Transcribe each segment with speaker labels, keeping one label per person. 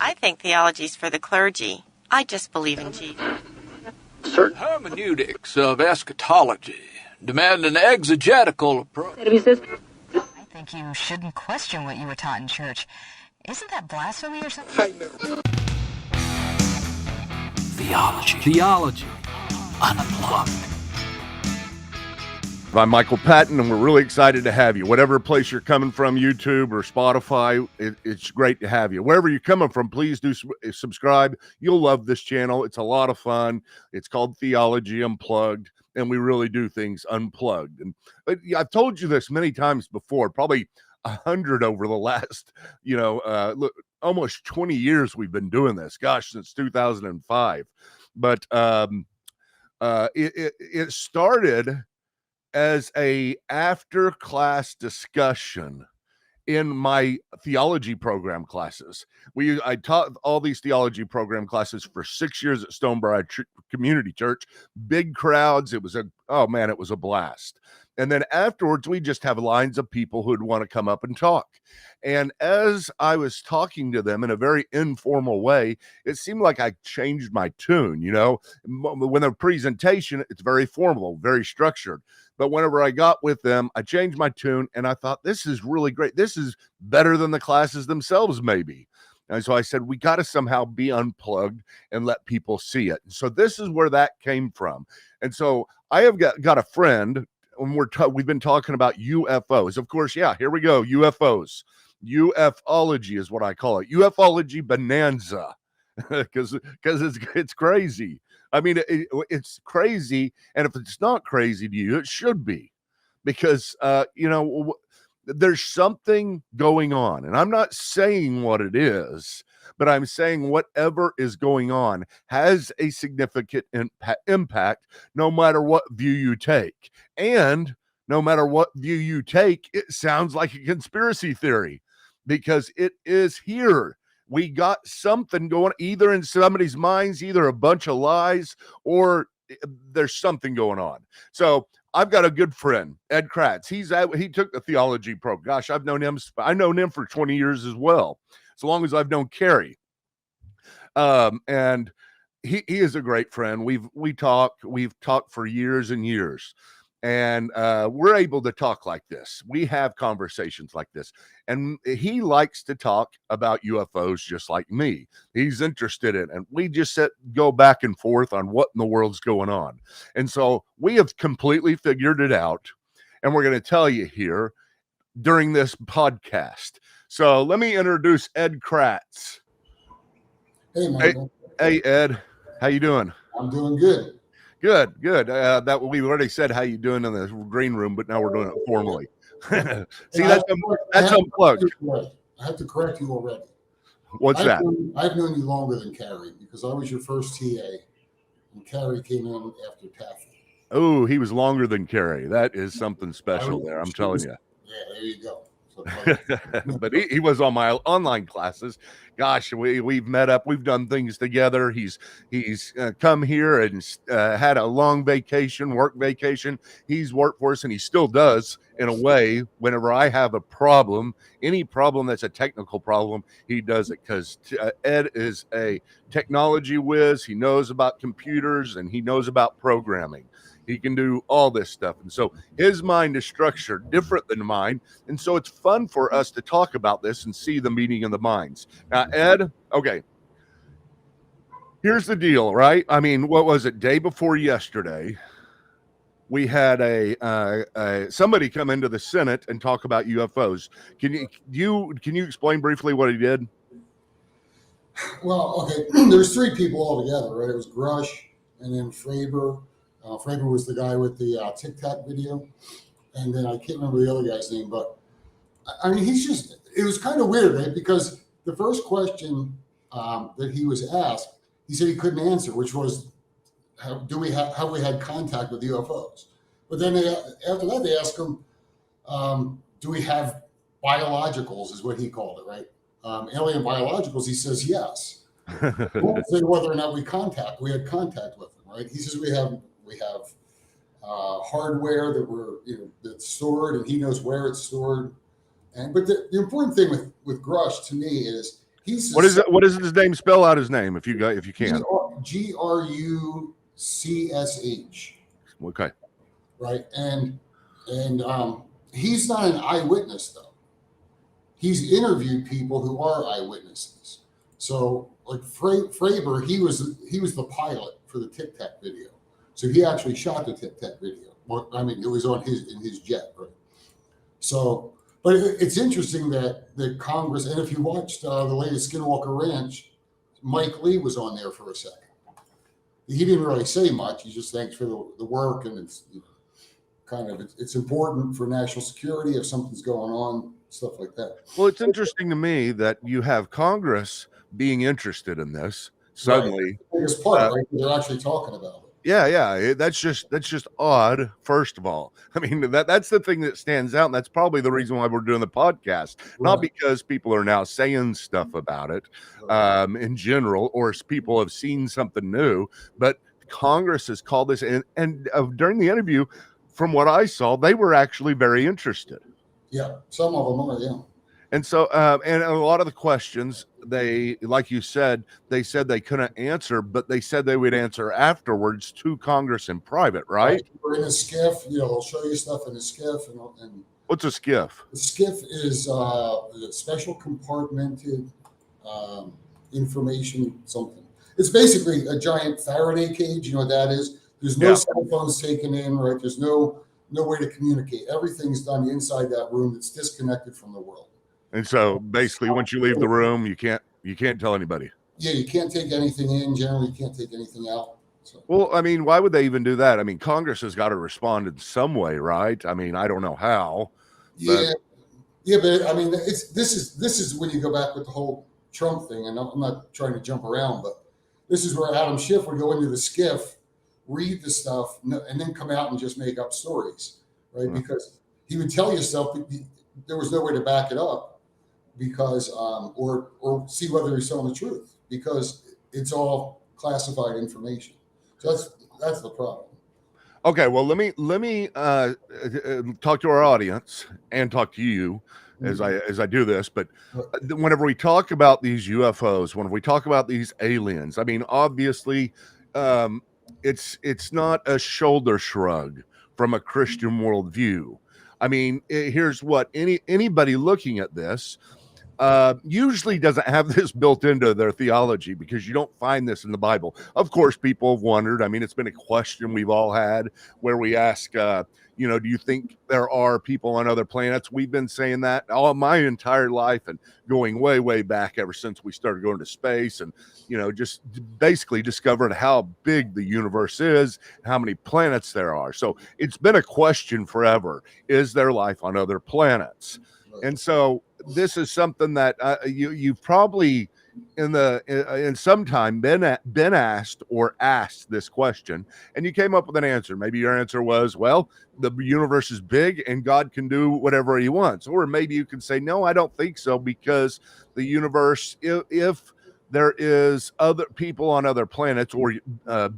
Speaker 1: I think theology's for the clergy. I just believe in Jesus.
Speaker 2: Certain hermeneutics of eschatology demand an exegetical approach.
Speaker 3: I think you shouldn't question what you were taught in church. Isn't that blasphemy or something?
Speaker 2: Theology. Unplugged.
Speaker 4: I'm Michael Patton, and we're really excited to have you. Whatever place you're coming from, YouTube or Spotify, it's great to have you. Wherever you're coming from, please do subscribe. You'll love this channel. It's a lot of fun. It's called Theology Unplugged, and we really do things unplugged. But I've told you this many times before, probably 100 over the last, almost 20 years we've been doing this. Gosh, since 2005. But it started as a after class discussion in my theology program classes. I taught all these theology program classes for 6 years at Stonebriar Community Church, big crowds. It was a blast. And then afterwards, we just have lines of people who'd want to come up and talk. And as I was talking to them in a very informal way, it seemed like I changed my tune. When a presentation, it's very formal, very structured. But whenever I got with them, I changed my tune, and I thought, this is really great. This is better than the classes themselves, maybe. And so I said, we got to somehow be unplugged and let people see it. So this is where that came from. And so I have got a friend, and we've been talking about UFOs. Of course, yeah, here we go, UFOs. UFO-logy is what I call it. UFO-logy bonanza, because it's crazy. I mean, it's crazy, and if it's not crazy to you, it should be, because there's something going on, and I'm not saying what it is, but I'm saying whatever is going on has a significant impact, no matter what view you take. And no matter what view you take, it sounds like a conspiracy theory, because it is here. We got something going, either in somebody's minds, either a bunch of lies, or there's something going on. So I've got a good friend, Ed Kratz. He took the theology program. Gosh, I've known him for 20 years as well, as long as I've known Carrie. And he is a great friend. We've talked for years and years. And we're able to talk like this. We have conversations like this. And he likes to talk about UFOs just like me. He's interested in it. And we just go back and forth on what in the world's going on. And so we have completely figured it out. And we're going to tell you here during this podcast. So let me introduce Ed Kratz.
Speaker 5: Hey, Michael.
Speaker 4: Hey, Ed. How you doing?
Speaker 5: I'm doing good.
Speaker 4: Good. That we already said how you doing in the green room, but now we're doing it formally. See, that's unplugged.
Speaker 5: I have to correct you already.
Speaker 4: What's that?
Speaker 5: I've known you longer than Carrie, because I was your first TA, and Carrie came in after Taffy.
Speaker 4: Oh, he was longer than Carrie. That is something special there. I'm telling you.
Speaker 5: Yeah, there you go.
Speaker 4: But he was on my online classes. Gosh, we've met up. We've done things together. He's come here and had a long work vacation. He's worked for us, and he still does in a way. Whenever I have a problem, any problem that's a technical problem, he does it, because Ed is a technology whiz. He knows about computers, and he knows about programming. He can do all this stuff. And so his mind is structured different than mine. And so it's fun for us to talk about this and see the meeting of the minds. Now, Ed, okay, here's the deal, right? I mean, what was it? Day before yesterday, we had somebody come into the Senate and talk about UFOs. Can you explain briefly what he did?
Speaker 5: Well, okay, there's three people altogether, right? It was Grush, and then Fravor. Fravor was the guy with the TikTok video, and then I can't remember the other guy's name, but I mean, it was kind of weird, right? Because the first question that he was asked, he said he couldn't answer, which was, have we had contact with UFOs? But then after that, they asked him, do we have biologicals, is what he called it, right? Alien biologicals. He says yes. Won't say whether or not we had contact with them, right? He says we have hardware that's stored, and he knows where it's stored. But the important thing with Grush to me is He's
Speaker 4: What is it? What is his name? Spell out his name if you can.
Speaker 5: Grucsh.
Speaker 4: Okay.
Speaker 5: Right, and he's not an eyewitness though. He's interviewed people who are eyewitnesses. So like Fravor, he was the pilot for the Tic Tac video. So he actually shot the Tic Tac video. Well, I mean, it was in his jet, right? So, but it's interesting that the Congress, and if you watched the latest Skinwalker Ranch, Mike Lee was on there for a second. He didn't really say much. He just thanks for the work, and it's it's important for national security if something's going on, stuff like that.
Speaker 4: Well, it's interesting to me that you have Congress being interested in this suddenly.
Speaker 5: Right. The biggest part, right? They're actually talking about it.
Speaker 4: Yeah. That's just odd. First of all, I mean that's the thing that stands out, and that's probably the reason why we're doing the podcast. Right. Not because people are now saying stuff about it in general, or people have seen something new, but Congress has called this, and during the interview, from what I saw, they were actually very interested.
Speaker 5: Yeah, some of them are. Yeah.
Speaker 4: And so, and a lot of the questions, they, like you said, they said they couldn't answer, but they said they would answer afterwards to Congress in private, right?
Speaker 5: We're in a skiff, they'll show you stuff in a skiff. And
Speaker 4: what's a skiff?
Speaker 5: A skiff is a special compartmented information something. It's basically a giant Faraday cage. You know what that is? There's no cell phones taken in, right? There's no way to communicate. Everything's done inside that room that's disconnected from the world.
Speaker 4: And so basically once you leave the room, you can't tell anybody.
Speaker 5: Yeah, you can't take anything in. Generally, you can't take anything out. So.
Speaker 4: Well, I mean, why would they even do that? I mean, Congress has got to respond in some way, right? I mean, I don't know how.
Speaker 5: But I mean, this is when you go back with the whole Trump thing, and I'm not trying to jump around, but this is where Adam Schiff would go into the skiff, read the stuff, and then come out and just make up stories, right? Mm-hmm. Because he would tell you stuff, there was no way to back it up, because or see whether he's telling the truth, because it's all classified information. So that's the problem.
Speaker 4: Okay, well, let me talk to our audience and talk to you as I do this. But whenever we talk about these UFOs, whenever we talk about these aliens, I mean, obviously, it's not a shoulder shrug from a Christian worldview. I mean, here's what anybody looking at this usually doesn't have this built into their theology, because you don't find this in the Bible. Of course, people have wondered. I mean, it's been a question we've all had where we ask, do you think there are people on other planets? We've been saying that all my entire life, and going way, way back ever since we started going to space, and, just basically discovered how big the universe is, how many planets there are. So it's been a question forever. Is there life on other planets? And so this is something that you've probably in some time been asked this question, and you came up with an answer. Maybe your answer was, well, the universe is big and God can do whatever he wants. Or maybe you can say, no, I don't think so, because the universe, if there is other people on other planets, or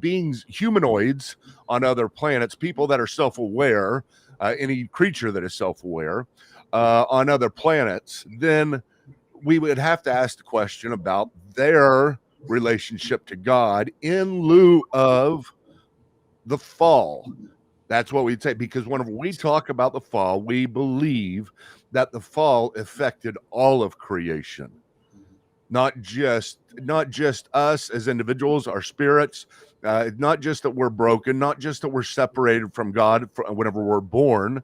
Speaker 4: beings, humanoids on other planets, people that are self-aware, any creature that is self-aware, on other planets, then we would have to ask the question about their relationship to God in lieu of the fall. That's what we'd say, because whenever we talk about the fall, we believe that the fall affected all of creation, not just us as individuals, our spirits, not just that we're broken, not just that we're separated from God whenever we're born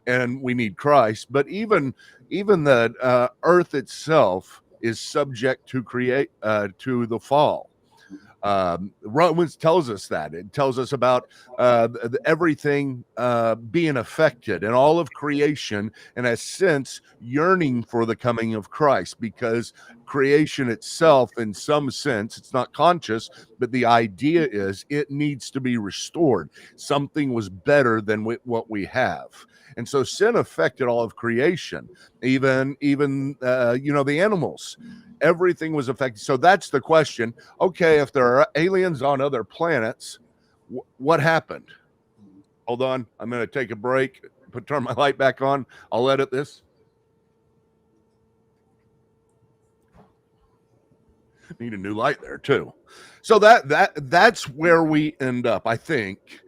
Speaker 4: and we need Christ, but even the earth itself is subject to to the fall. Romans tells us that. It tells us about everything being affected, and all of creation, in a sense, yearning for the coming of Christ, because creation itself, in some sense, it's not conscious, but the idea is it needs to be restored. Something was better than what we have. And so sin affected all of creation, even the animals. Everything was affected. So that's the question. Okay, if there are aliens on other planets, what happened? Hold on. I'm going to take a break, turn my light back on. I'll edit this. need a new light there too. So that's where we end up, I think.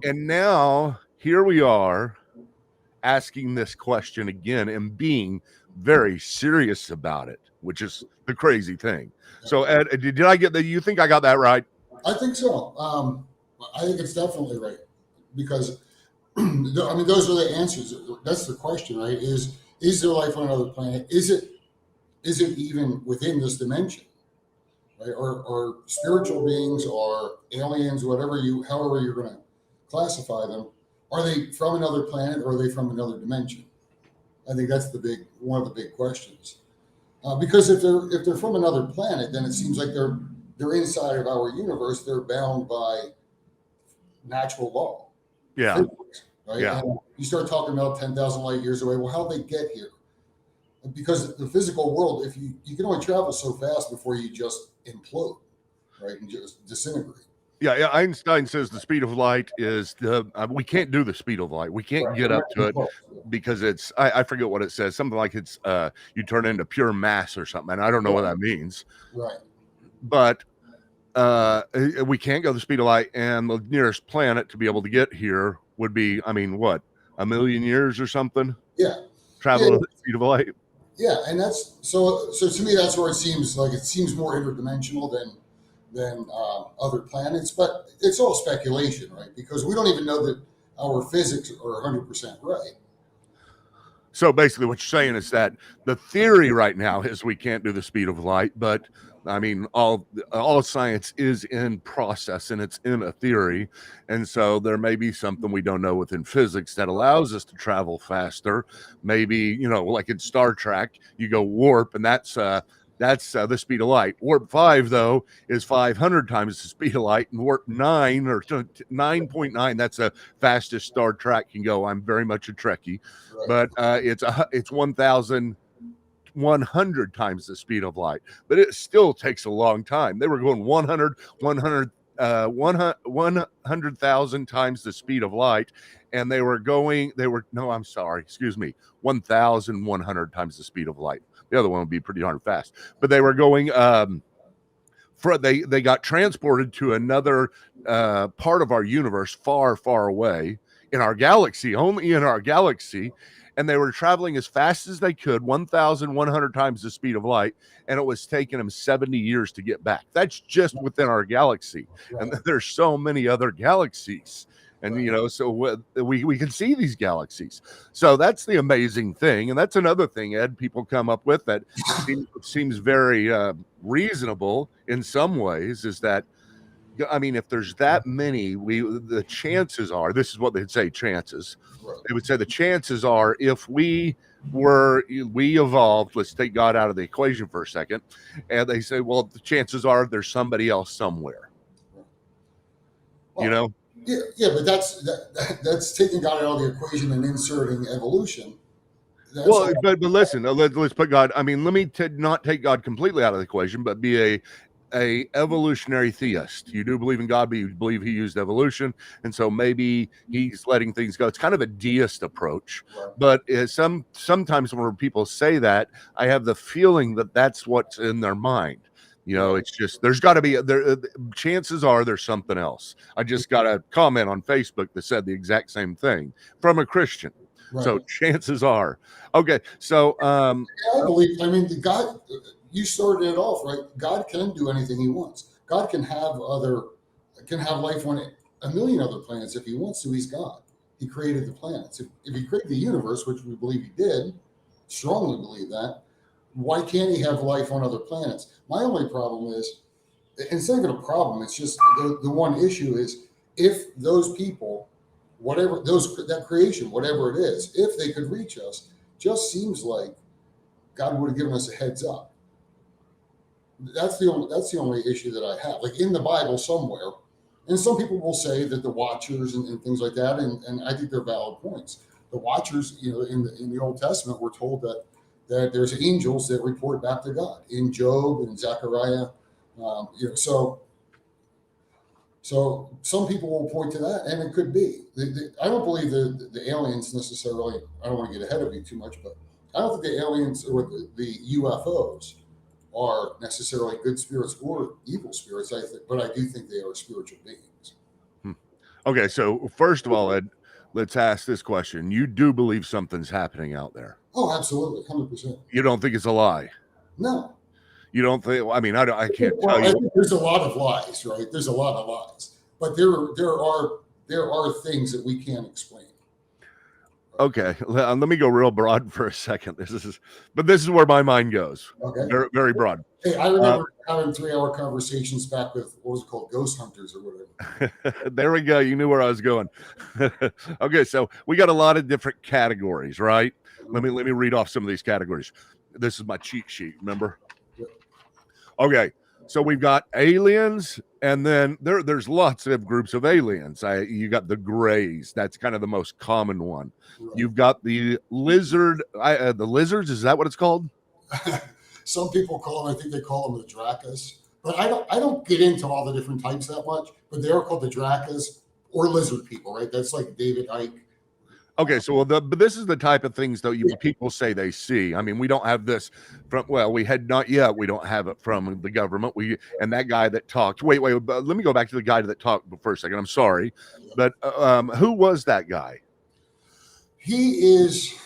Speaker 4: And now here we are asking this question again and being very serious about it, which is the crazy thing. So Ed, did I get that? You think I got that right?
Speaker 5: I think so. I think it's definitely right, because I mean, those are the answers. That's the question, right? Is there life on another planet? Is it even within this dimension, right? Or spiritual beings, or aliens, however you're going to classify them, are they from another planet, or are they from another dimension? I think that's one of the big questions. Because if they're from another planet, then it seems like they're inside of our universe. They're bound by natural law.
Speaker 4: Yeah.
Speaker 5: Physics, right.
Speaker 4: Yeah.
Speaker 5: And you start talking about 10,000 light years away. Well, how'd they get here? Because the physical world, if you can only travel so fast before you just implode, right, and just disintegrate.
Speaker 4: Yeah. Einstein says the speed of light is we can't do the speed of light. We can't get up to it because it's I forget what it says. Something like it's you turn into pure mass or something. And I don't know what that means.
Speaker 5: Right.
Speaker 4: But we can't go the speed of light, and the nearest planet to be able to get here would be, I mean, what, 1 million years or something?
Speaker 5: Yeah.
Speaker 4: Travel at the speed of light.
Speaker 5: Yeah, and that's so to me, that's where it seems more interdimensional than other planets, but it's all speculation, right? Because we don't even know that our physics are 100% right.
Speaker 4: So basically what you're saying is that the theory right now is we can't do the speed of light, but I mean, all science is in process and it's in a theory. And so there may be something we don't know within physics that allows us to travel faster. Maybe, like in Star Trek, you go warp, and that's the speed of light. Warp 5, though, is 500 times the speed of light, and warp 9 or 9.9, that's the fastest Star Trek can go. I'm very much a Trekkie, right. But it's 1,100 times the speed of light, but it still takes a long time. They were going 100,000 times the speed of light, and 1,100 times the speed of light. The other one would be pretty darn fast, but they were going they got transported to another part of our universe, far, far away in our galaxy, only in our galaxy. And they were traveling as fast as they could, 1,100 times the speed of light, and it was taking them 70 years to get back. That's just within our galaxy. Right. And there's so many other galaxies. And, so we can see these galaxies. So that's the amazing thing. And that's another thing, Ed, people come up with that seems very reasonable in some ways, is that, I mean, if there's that many, the chances are, this is what they'd say, chances. Right. They would say the chances are, if we evolved, let's take God out of the equation for a second, and they say, well, the chances are there's somebody else somewhere. Well,
Speaker 5: Yeah, but that's taking God out of the equation and inserting evolution.
Speaker 4: But listen, let's put God. I mean, let me not take God completely out of the equation, but be a evolutionary theist. You do believe in God, but you believe he used evolution, and so maybe he's letting things go. It's kind of a deist approach. Right. But sometimes when people say that, I have the feeling that that's what's in their mind. It's just, there's got to be chances are there's something else. I just got a comment on Facebook that said the exact same thing from a Christian. Right. So chances are. Okay. So
Speaker 5: I believe, God, you started it off, right? God can do anything he wants. God can have life on 1 million other planets if he wants to. He's God. He created the planets. If he created the universe, which we believe he did, strongly believe that, why can't he have life on other planets? My only problem is, and it's not even a problem, it's just the one issue is, if those people, that creation, whatever it is, if they could reach us, just seems like God would have given us a heads up. That's the only issue that I have. Like in the Bible somewhere, and some people will say that the Watchers and things like that, and I think they're valid points. The Watchers, in the Old Testament, we're told that there's angels that report back to God in Job and Zechariah. So some people will point to that, and it could be. I don't believe the aliens necessarily. I don't want to get ahead of you too much, but I don't think the aliens or the UFOs are necessarily good spirits or evil spirits. But I do think they are spiritual beings.
Speaker 4: Okay, so first of all, Ed, let's ask this question. You do believe something's happening out there?
Speaker 5: Oh, absolutely, 100%.
Speaker 4: You don't think it's a lie?
Speaker 5: No.
Speaker 4: You don't think? I mean, I can't
Speaker 5: Well,
Speaker 4: tell
Speaker 5: I
Speaker 4: you.
Speaker 5: think there's a lot of lies, right? There's a lot of lies, but there are things that we can't explain.
Speaker 4: Okay, let me go real broad for a second. This is where my mind goes.
Speaker 5: Okay.
Speaker 4: Very, very broad.
Speaker 5: Hey, I remember having 3-hour conversations back with, what was it called, ghost hunters or whatever.
Speaker 4: There we go. You knew where I was going. Okay, so we got a lot of different categories, right? Let me read off some of these categories. This is my cheat sheet. Remember? Okay, so we've got aliens, and then there's lots of groups of aliens. You got the grays. That's kind of the most common one. Right. You've got the lizard. The lizards. Is that what it's called?
Speaker 5: Some people call them. I think they call them the Dracas. But I don't get into all the different types that much. But they are called the Dracas or lizard people, right? That's like David Icke.
Speaker 4: Okay, so but this is the type of things that people say they see. I mean, we don't have this from, well, we had not yet. We don't have it from the government. And that guy that talked. Wait. Let me go back to the guy that talked for a second. I'm sorry, but who was that guy?
Speaker 5: He's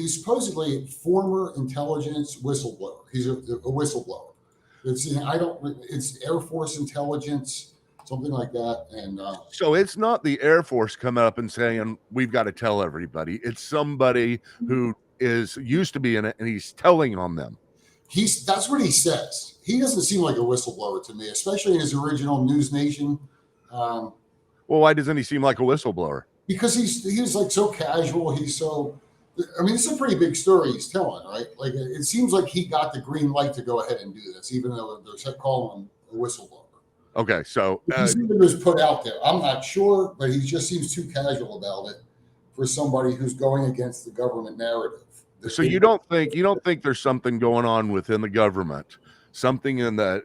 Speaker 5: supposedly former intelligence whistleblower. He's a whistleblower. It's Air Force intelligence. Something like that. And
Speaker 4: so it's not the Air Force coming up and saying, we've got to tell everybody. It's somebody who used to be in it, and he's telling on them.
Speaker 5: That's what he says. He doesn't seem like a whistleblower to me, especially in his original News Nation.
Speaker 4: Well, why doesn't he seem like a whistleblower?
Speaker 5: Because he's like so casual. He's so, I mean, it's a pretty big story he's telling, right? Like, it seems like he got the green light to go ahead and do this, even though they're calling him a whistleblower.
Speaker 4: Okay, so
Speaker 5: he's even was put out there. I'm not sure, but he just seems too casual about it for somebody who's going against the government narrative.
Speaker 4: So you don't think there's something going on within the government, something in the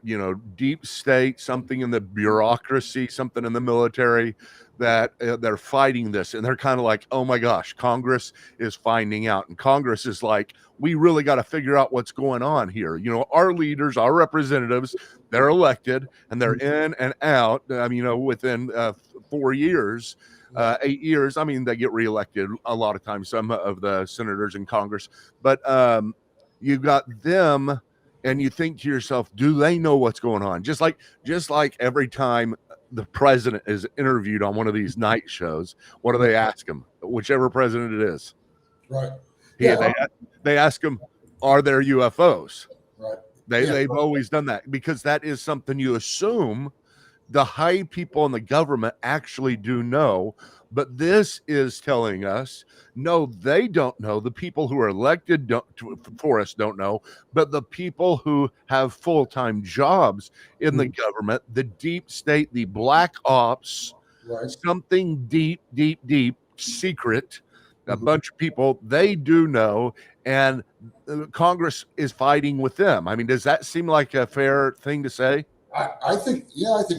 Speaker 4: deep state, something in the bureaucracy, something in the military that they're fighting this, and they're kind of like, oh my gosh, Congress is finding out, and Congress is like, we really got to figure out what's going on here. Our leaders, our representatives, they're elected and they're in and out. I mean, within 4 years, 8 years. I mean, they get reelected a lot of times, some of the senators in Congress, but you got them, and you think to yourself, do they know what's going on? Just like every time the president is interviewed on one of these night shows, what do they ask him? Whichever president it is,
Speaker 5: right?
Speaker 4: Yeah, they ask him, are there UFOs?
Speaker 5: Right.
Speaker 4: They've always done that, because that is something you assume the high people in the government actually do know. But this is telling us, no, they don't know. The people who are elected for us don't know, but the people who have full-time jobs in the government, the deep state, the black ops,
Speaker 5: right,
Speaker 4: something deep secret, a bunch of people, they do know, and Congress is fighting with them. I mean, does that seem like a fair thing to say?
Speaker 5: I think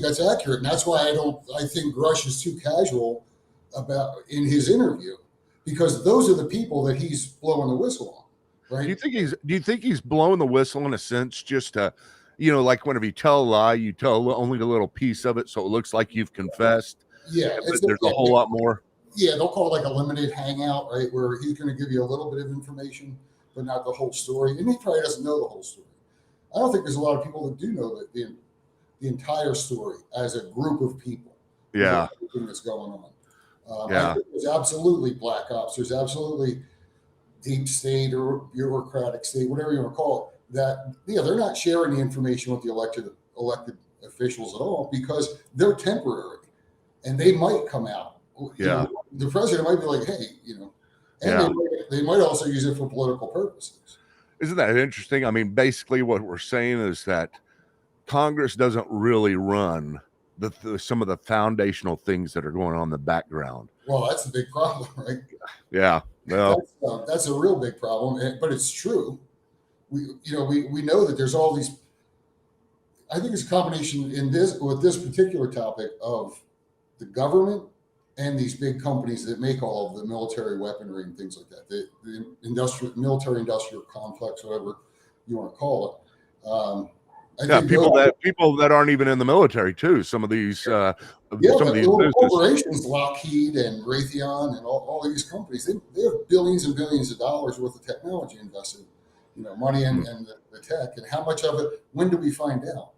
Speaker 5: that's accurate, and that's why I think Grush is too casual about in his interview, because those are the people that he's blowing the whistle on, right?
Speaker 4: Do you think he's blowing the whistle in a sense, just to, like whenever you tell a lie, you tell only a little piece of it, so it looks like you've confessed?
Speaker 5: Yeah,
Speaker 4: but there's a whole lot more.
Speaker 5: Yeah, they'll call it like a limited hangout, right, where he's going to give you a little bit of information, but not the whole story, and he probably doesn't know the whole story. I don't think there's a lot of people that do know that the entire story as a group of people.
Speaker 4: Yeah,
Speaker 5: everything that's going on.
Speaker 4: Yeah,
Speaker 5: I think there's absolutely black ops. There's absolutely deep state or bureaucratic state, whatever you want to call it. That they're not sharing the information with the elected officials at all, because they're temporary, and they might come out.
Speaker 4: Yeah,
Speaker 5: the president might be like, hey, and they might also use it for political purposes.
Speaker 4: Isn't that interesting? I mean, basically what we're saying is that Congress doesn't really run some of the foundational things that are going on in the background.
Speaker 5: Well, that's the big problem, right?
Speaker 4: Yeah, well,
Speaker 5: that's a real big problem, but it's true. We know that there's all these. I think it's a combination with this particular topic of the government and these big companies that make all of the military weaponry and things like that. The military industrial complex, whatever you want to call I
Speaker 4: Yeah,
Speaker 5: think
Speaker 4: people that aren't even in the military too. Some of these
Speaker 5: yeah,
Speaker 4: some of these
Speaker 5: little
Speaker 4: businesses.
Speaker 5: corporations, Lockheed and Raytheon and all these companies, they have billions and billions of dollars worth of technology invested, money and the tech. And how much of it, when do we find out?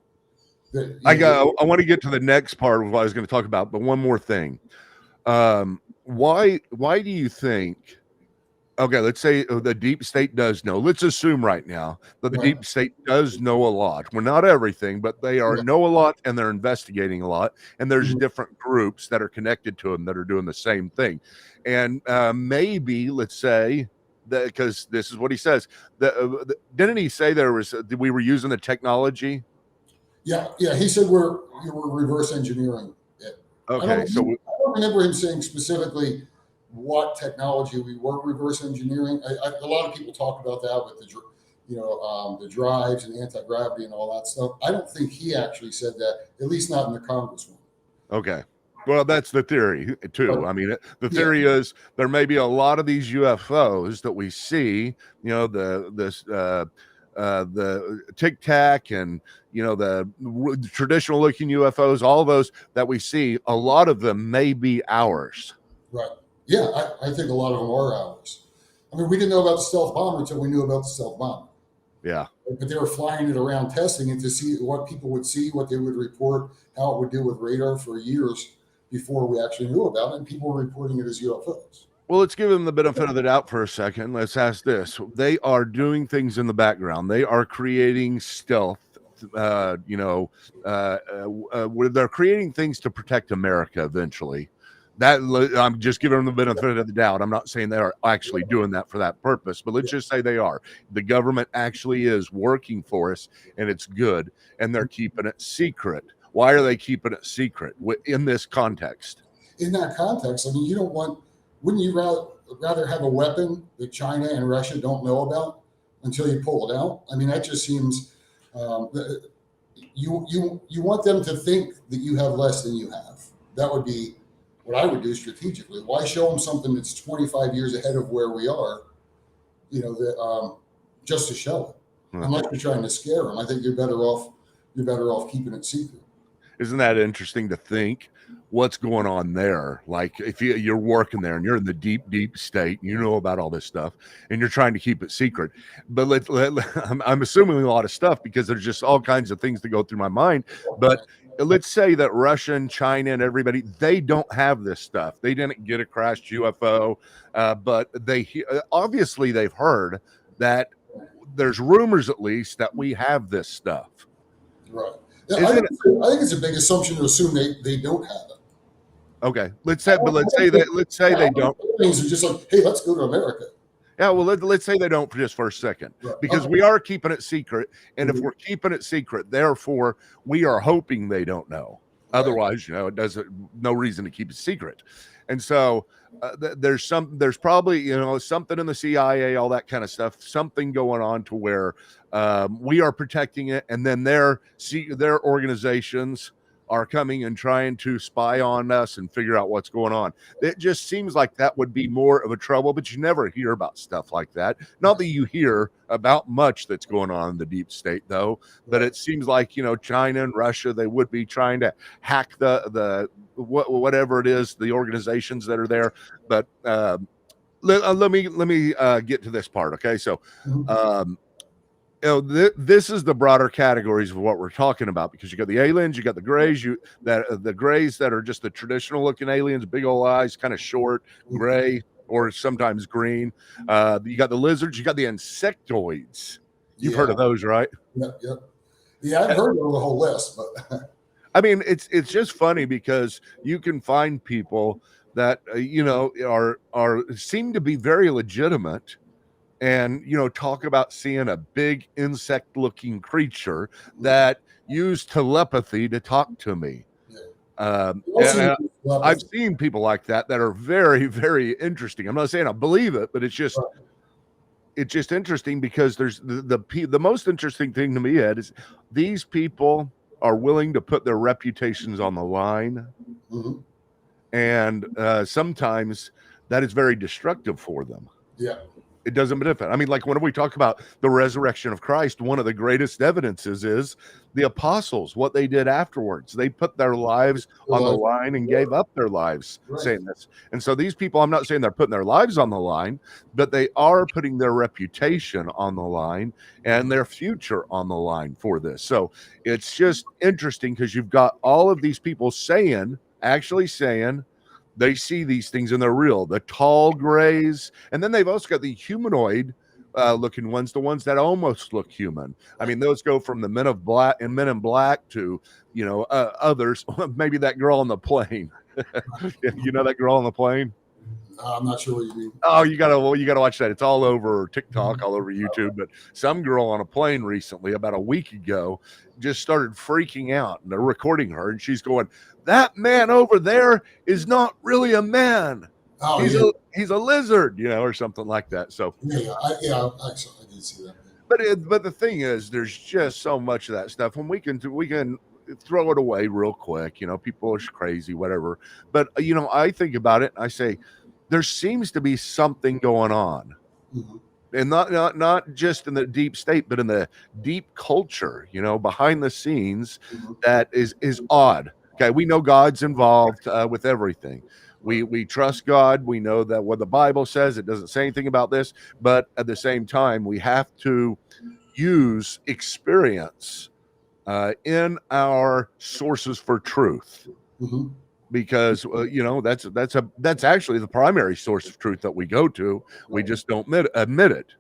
Speaker 4: I want to get to the next part of what I was going to talk about, but one more thing. Why do you think, okay, let's say the deep state does know. Let's assume right now that the deep state does know a lot. Well, not everything, but they know a lot, and they're investigating a lot. And there's different groups that are connected to them that are doing the same thing. And maybe, let's say, because this is what he says. Didn't he say we were using the technology?
Speaker 5: Yeah. He said we're reverse engineering it.
Speaker 4: Okay,
Speaker 5: I don't remember him saying specifically what technology we were reverse engineering. A lot of people talk about that with the drives and anti-gravity and all that stuff. I don't think he actually said that, at least not in the Congress one.
Speaker 4: Okay. Well, that's the theory too. I mean, the theory is there may be a lot of these UFOs that we see, the Tic Tac and, the traditional looking UFOs, all those that we see, a lot of them may be ours.
Speaker 5: Right. Yeah, I think a lot of them are ours. I mean, we didn't know about the stealth bomber until we knew about the stealth bomber.
Speaker 4: Yeah.
Speaker 5: But they were flying it around, testing it to see what people would see, what they would report, how it would do with radar for years before we actually knew about it. And people were reporting it as UFOs.
Speaker 4: Well, let's give them the benefit of the doubt for a second. Let's ask this. They are doing things in the background. They are creating stealth. They're creating things to protect America eventually. That I'm just giving them the benefit of the doubt. I'm not saying they are actually doing that for that purpose, but let's just say they are. The government actually is working for us, and it's good, and they're keeping it secret. Why are they keeping it secret in this context?
Speaker 5: In that context, I mean, wouldn't you rather have a weapon that China and Russia don't know about until you pull it out? I mean, that just seems you want them to think that you have less than you have. That would be what I would do strategically. Why show them something that's 25 years ahead of where we are, just to show it? Unless you're trying to scare them, I think you're better off keeping it secret.
Speaker 4: Isn't that interesting to think what's going on there? Like if you're working there and you're in the deep, deep state, you know about all this stuff and you're trying to keep it secret. But I'm assuming a lot of stuff because there's just all kinds of things that go through my mind. But let's say that Russia and China and everybody, they don't have this stuff. They didn't get a crashed UFO, but obviously they've heard that there's rumors at least that we have this stuff.
Speaker 5: Right. Yeah, I think it's a big assumption to assume they don't have it.
Speaker 4: Okay, let's say they don't.
Speaker 5: Things are just like, hey, let's go to America.
Speaker 4: Yeah, well, let's say they don't for just for a second, because we are keeping it secret, and if we're keeping it secret, therefore we are hoping they don't know. Otherwise, it doesn't. No reason to keep it secret, and so there's probably something in the CIA, all that kind of stuff, something going on to where we are protecting it, and then their organizations are coming and trying to spy on us and figure out what's going on. It just seems like that would be more of a trouble, but you never hear about stuff like that. Not that you hear about much that's going on in the deep state, though, but it seems like, China and Russia, they would be trying to hack whatever it is, the organizations that are there. But let me get to this part. Okay. So, this is the broader categories of what we're talking about, because you got the aliens, you got the grays, the grays that are just the traditional looking aliens, big old eyes, kind of short, gray, or sometimes green. You got the lizards, you got the insectoids. You've heard of those, right?
Speaker 5: Yep. Yeah, I've heard of the whole list, but
Speaker 4: I mean, it's just funny because you can find people that seem to be very legitimate. And, talk about seeing a big insect looking creature that used telepathy to talk to me. I've seen people like that are very, very interesting. I'm not saying I believe it, but it's just interesting because there's the most interesting thing to me, Ed, is these people are willing to put their reputations on the line.
Speaker 5: Mm-hmm.
Speaker 4: And sometimes that is very destructive for them.
Speaker 5: Yeah.
Speaker 4: It doesn't benefit. I mean, like when we talk about the resurrection of Christ, one of the greatest evidences is the apostles, what they did afterwards. They put their lives on the line and gave up their lives saying this. And so these people, I'm not saying they're putting their lives on the line, but they are putting their reputation on the line and their future on the line for this. So it's just interesting because you've got all of these people actually saying, they see these things and they're real. The tall grays, and then they've also got the humanoid looking ones, the ones that almost look human. I mean, those go from the Men in Black to others. Maybe that girl on the plane. You know that girl on the plane?
Speaker 5: I'm not sure what you mean.
Speaker 4: Oh, you gotta watch that. It's all over TikTok, all over YouTube. But some girl on a plane recently, about a week ago, just started freaking out, and they're recording her, and she's going, "That man over there is not really a man.
Speaker 5: Oh,
Speaker 4: he's a lizard," or something like that. So
Speaker 5: I did see that.
Speaker 4: But the thing is, there's just so much of that stuff, and we can throw it away real quick. People are crazy, whatever. But I think about it, and I say, there seems to be something going on, and not just in the deep state, but in the deep culture, behind the scenes, that is odd. Okay, we know God's involved with everything. We trust God. We know that what the Bible says, it doesn't say anything about this, but at the same time, we have to use experience in our sources for truth. Because that's actually the primary source of truth that we go to. We just don't admit it.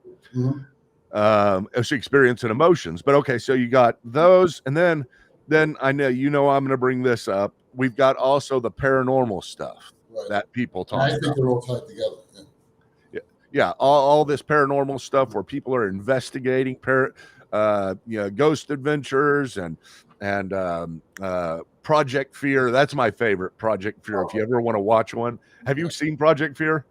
Speaker 4: It's experience and emotions. But okay, so you got those, and then I know I'm going to bring this up. We've got also the paranormal stuff that people talk about.
Speaker 5: I think they're all tied together.
Speaker 4: Yeah, all this paranormal stuff where people are investigating ghost adventures and Project Fear. That's my favorite, Project Fear. If you ever want to watch one, have you seen Project Fear?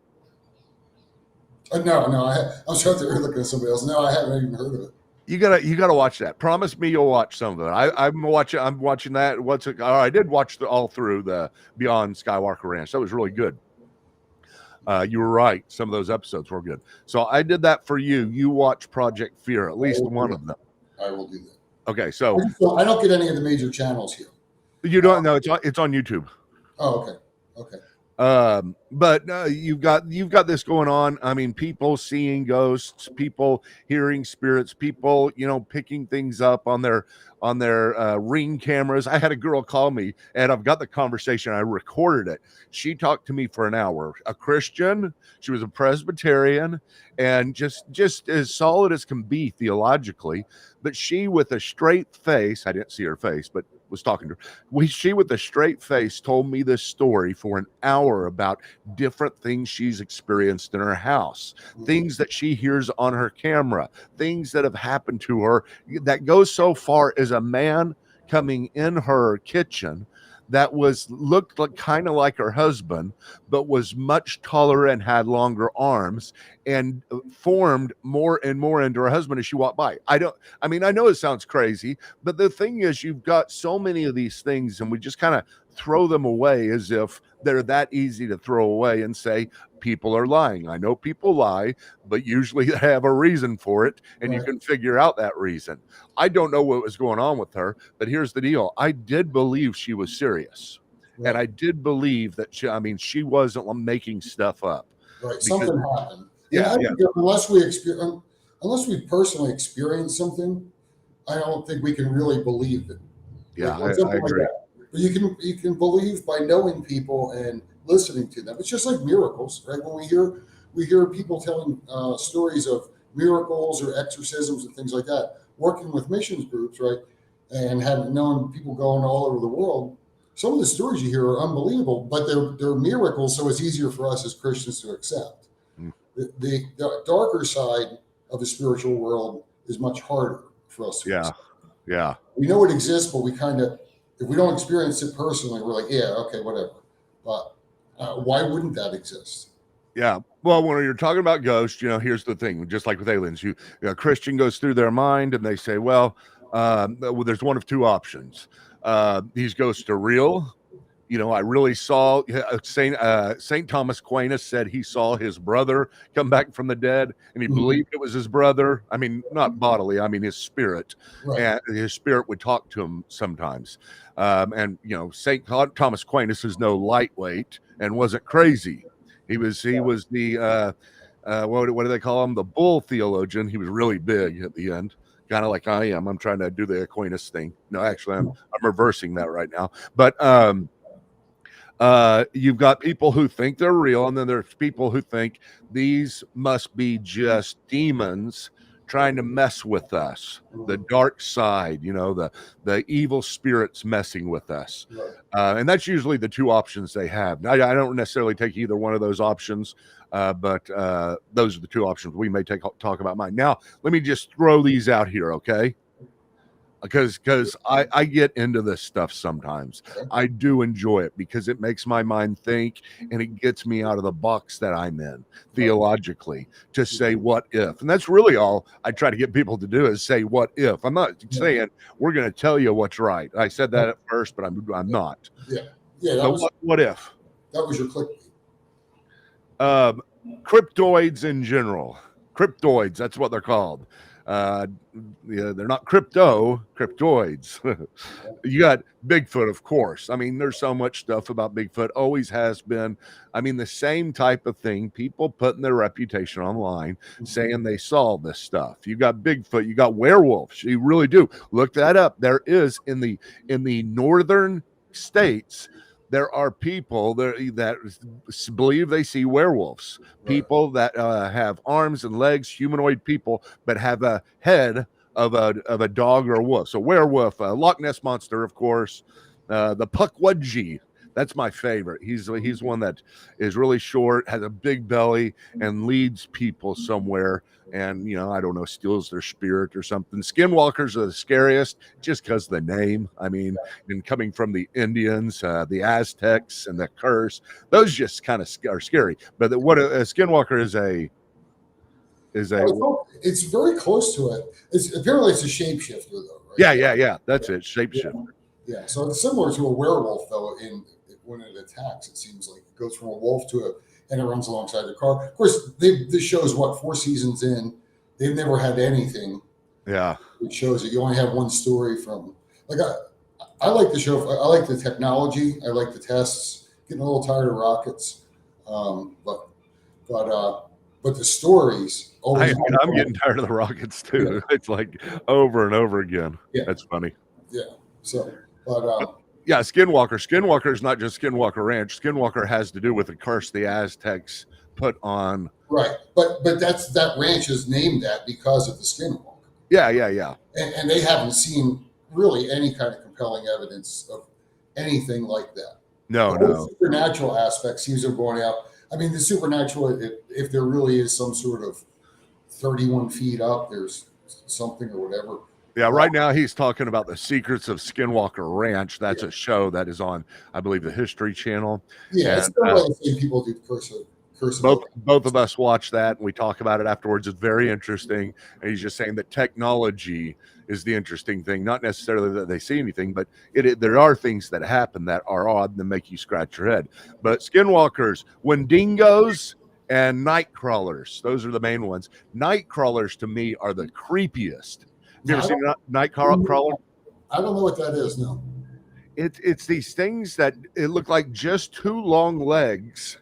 Speaker 5: No. I was trying to look at somebody else. No, I haven't even heard of it.
Speaker 4: You gotta watch that. Promise me you'll watch some of it. I'm watching that. I did watch all through the Beyond Skywalker Ranch. That was really good. You were right. Some of those episodes were good. So I did that for you. You watch Project Fear, at least one of them.
Speaker 5: I will do that.
Speaker 4: Okay, so
Speaker 5: I don't get any of the major channels here.
Speaker 4: You don't know it's on YouTube.
Speaker 5: Oh, okay.
Speaker 4: But you've got this going on. I mean, people seeing ghosts, people hearing spirits, people picking things up on their Ring cameras. I had a girl call me, and I've got the conversation. I recorded it. She talked to me for an hour. A Christian. She was a Presbyterian, and just as solid as can be theologically. But she, with a straight face, I didn't see her face, but was talking to her. She, with a straight face, told me this story for an hour about different things she's experienced in her house, things that she hears on her camera, things that have happened to her that goes so far as a man coming in her kitchen that looked like kind of like her husband, but was much taller and had longer arms and formed more and more into her husband as she walked by. I know it sounds crazy, but the thing is, you've got so many of these things, and we just kind of throw them away as if they're that easy to throw away and say people are lying. I know people lie, but usually they have a reason for it, and you can figure out that reason. I don't know what was going on with her, but here's the deal. I did believe she was serious, and I did believe that she wasn't making stuff up.
Speaker 5: Right, something happened.
Speaker 4: Yeah.
Speaker 5: Unless we personally experience something, I don't think we can really believe it.
Speaker 4: Yeah, I agree.
Speaker 5: But you can believe by knowing people and listening to them. It's just like miracles, right? When we hear people telling stories of miracles or exorcisms and things like that, working with missions groups, right, and having known people going all over the world. Some of the stories you hear are unbelievable, but they're miracles, so it's easier for us as Christians to accept. The darker side of the spiritual world is much harder for us to accept.
Speaker 4: Yeah.
Speaker 5: We know it exists, but we if we don't experience it personally, we're like, yeah, okay, whatever. But why wouldn't that exist?
Speaker 4: Yeah. Well, when you're talking about ghosts, here's the thing. Just like with aliens, a Christian goes through their mind and they say, well, there's one of two options. These ghosts are real. I really saw Saint Thomas Aquinas said he saw his brother come back from the dead, and he believed it was his brother. I mean, not bodily. I mean, his spirit, and his spirit would talk to him sometimes. And Saint Thomas Aquinas is no lightweight and wasn't crazy. He was the what do they call him? The bull theologian. He was really big at the end. Kind of like I am. I'm trying to do the Aquinas thing. No, actually, I'm reversing that right now. But you've got people who think they're real, and then there's people who think these must be just demons trying to mess with us, the dark side, the evil spirits messing with us. And that's usually the two options they have. Now, I don't necessarily take either one of those options, but those are the two options we may talk about mine. Now, let me just throw these out here, okay? Because I get into this stuff sometimes. I do enjoy it because it makes my mind think, and it gets me out of the box that I'm in theologically to say what if. And that's really all I try to get people to do is say what if. I'm not saying we're going to tell you what's right. I said that at first, but I'm not. What if?
Speaker 5: That was your clickbait.
Speaker 4: Cryptoids in general. Cryptoids, that's what they're called. They're not cryptoids. You got Bigfoot, of course. I mean, there's so much stuff about Bigfoot, always has been. I mean, the same type of thing, people putting their reputation online saying they saw this stuff. You got Bigfoot, you got werewolves. You really do. Look that up. There is in the northern states, there are people that believe they see werewolves, people that have arms and legs, humanoid people, but have a head of a dog or a wolf. So werewolf, Loch Ness monster, of course, the Pukwudgie. That's my favorite. He's one that is really short, has a big belly, and leads people somewhere. And I don't know, steals their spirit or something. Skinwalkers are the scariest, just because the name. I mean, and coming from the Indians, the Aztecs, and the curse, those just kind of are scary. But what a skinwalker is
Speaker 5: it's very close to it. Apparently it's a shapeshifter, though.
Speaker 4: Right? Yeah. That's it, shapeshifter.
Speaker 5: Yeah. So it's similar to a werewolf, though. When it attacks, it seems like it goes from a wolf and it runs alongside the car. Of course, this shows 4 seasons in. They've never had anything.
Speaker 4: Yeah.
Speaker 5: It shows that you only have one story from. I like the show. I like the technology. I like the tests. Getting a little tired of rockets, but the stories.
Speaker 4: I'm getting tired of the rockets too. Yeah. It's like over and over again. Yeah. That's funny.
Speaker 5: Yeah. So, but.
Speaker 4: Yeah, Skinwalker. Skinwalker is not just Skinwalker Ranch. Skinwalker has to do with the curse the Aztecs put on.
Speaker 5: Right, but that ranch is named that because of the Skinwalker.
Speaker 4: Yeah.
Speaker 5: And they haven't seen really any kind of compelling evidence of anything like that.
Speaker 4: No.
Speaker 5: The supernatural aspect seems to be going out. I mean, the supernatural, if there really is some sort of 31 feet up, there's something or whatever.
Speaker 4: Yeah, right now he's talking about the Secrets of Skinwalker Ranch. That's a show that is on, I believe, the History Channel.
Speaker 5: Yeah, it's the same people do Curse of
Speaker 4: both of us watch that, and we talk about it afterwards. It's very interesting. And he's just saying that technology is the interesting thing, not necessarily that they see anything, but there are things that happen that are odd and make you scratch your head. But Skinwalkers, Wendigos, and night crawlers, those are the main ones. Night crawlers to me are the creepiest. Have you ever seen a night crawler?
Speaker 5: I don't know what that is, no.
Speaker 4: It's these things that it look like just 2 long legs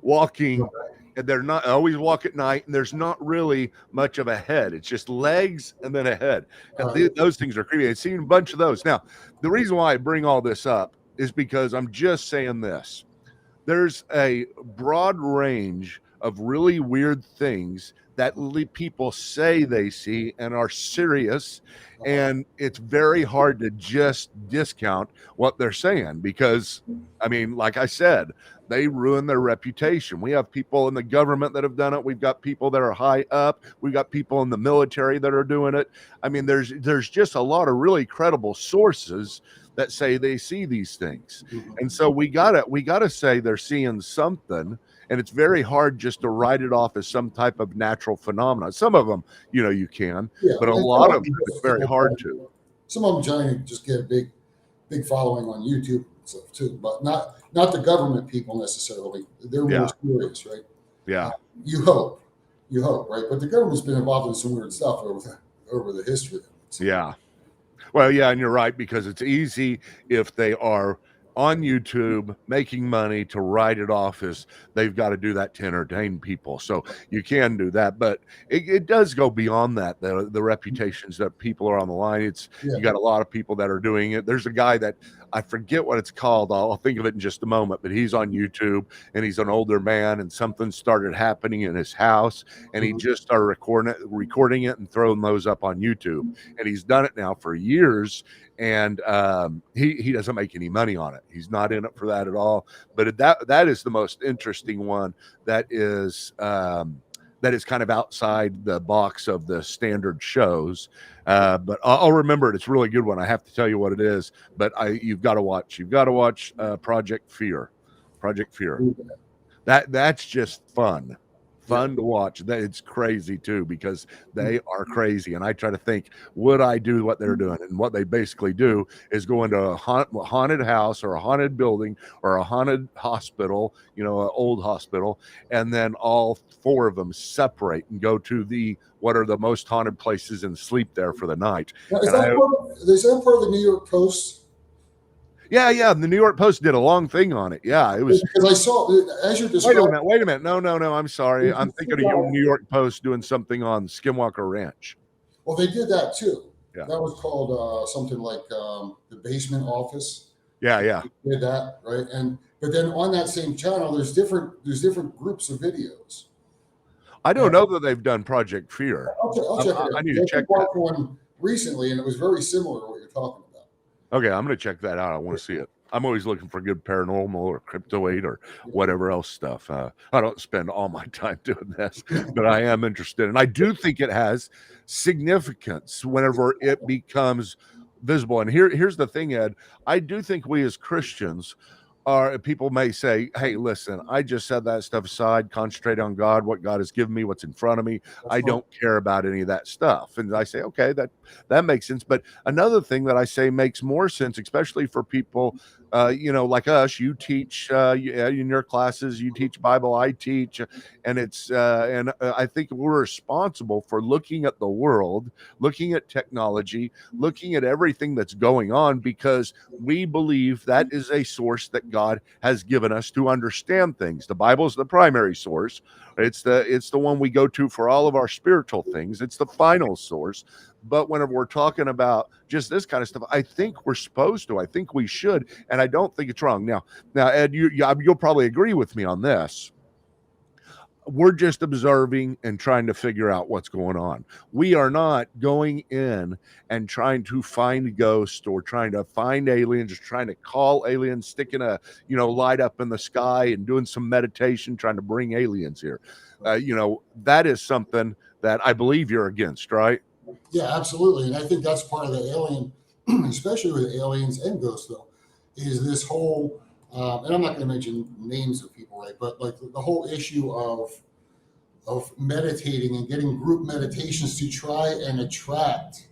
Speaker 4: walking, and they're not always walk at night, and there's not really much of a head. It's just legs and then a head. And those things are creepy. I've seen a bunch of those. Now, the reason why I bring all this up is because I'm just saying this. There's a broad range of really weird things that people say they see and are serious, and it's very hard to just discount what they're saying because, I mean, like I said, they ruin their reputation. We have people in the government that have done it. We've got people that are high up. We've got people in the military that are doing it. I mean, there's just a lot of really credible sources that say they see these things. And so we gotta say they're seeing something. And it's very hard just to write it off as some type of natural phenomenon. Some of them, you can, but a lot of them, it's very hard to.
Speaker 5: Some of them trying to just get a big following on YouTube, stuff too, but not the government people necessarily. They're more serious, right?
Speaker 4: Yeah.
Speaker 5: You hope, right? But the government's been involved in some weird stuff over the history of it. So.
Speaker 4: Yeah. Well, yeah, and you're right, because it's easy if they are on YouTube making money to write it off as they've got to do that to entertain people. So you can do that, but it does go beyond that. The reputations that people are on the line. You got a lot of people that are doing it. There's a guy that I forget what it's called. I'll think of it in just a moment, but he's on YouTube and he's an older man, and something started happening in his house, and he just started recording it and throwing those up on YouTube. And he's done it now for years. And he doesn't make any money on it. He's not in it for that at all. But that is the most interesting one. That is kind of outside the box of the standard shows. But I'll remember it. It's a really good one. I have to tell you what it is. But you've got to watch. You've got to watch Project Fear. Project Fear. That's just fun. Fun to watch. It's crazy too, because they are crazy. And I try to think, would I do what they're doing? And what they basically do is go into a haunted house or a haunted building or a haunted hospital, an old hospital, and then all four of them separate and go to what are the most haunted places and sleep there for the night.
Speaker 5: Now, is that part of the New York Post?
Speaker 4: Yeah. The New York Post did a long thing on it. Yeah, it was.
Speaker 5: Because I saw, as you're describing.
Speaker 4: Wait a minute. No. I'm sorry. I'm thinking of your New York Post doing something on Skinwalker Ranch.
Speaker 5: Well, they did that too.
Speaker 4: Yeah.
Speaker 5: That was called something like the Basement Office.
Speaker 4: Yeah.
Speaker 5: They did that, right? But then on that same channel, there's different groups of videos.
Speaker 4: I don't know that they've done Project Fear.
Speaker 5: I'll check it out.
Speaker 4: I need to check that
Speaker 5: one recently, and it was very similar to what you're talking about.
Speaker 4: Okay, I'm going to check that out. I want to see it. I'm always looking for good paranormal or cryptoid or whatever else stuff. I don't spend all my time doing this, but I am interested. And I do think it has significance whenever it becomes visible. And here's the thing, Ed. I do think we as Christians people may say, hey, listen, I just set that stuff aside, concentrate on God, what God has given me, what's in front of me. I don't care about any of that stuff. And I say, okay, that makes sense. But another thing that I say makes more sense, especially for people, like us, you teach in your classes, you teach Bible, I teach, and I think we're responsible for looking at the world, looking at technology, looking at everything that's going on, because we believe that is a source that God has given us to understand things. The Bible is the primary source. It's the one we go to for all of our spiritual things. It's the final source. But whenever we're talking about just this kind of stuff, I think we're supposed to. I think we should, and I don't think it's wrong. Now, Ed, you'll probably agree with me on this. We're just observing and trying to figure out what's going on. We are not going in and trying to find ghosts or trying to find aliens, just trying to call aliens, sticking a light up in the sky and doing some meditation, trying to bring aliens here. That is something that I believe you're against, right?
Speaker 5: Yeah, absolutely. And I think that's part of the alien, especially with aliens and ghosts, though, is this whole, and I'm not going to mention names of people, right? But like the whole issue of meditating and getting group meditations to try and attract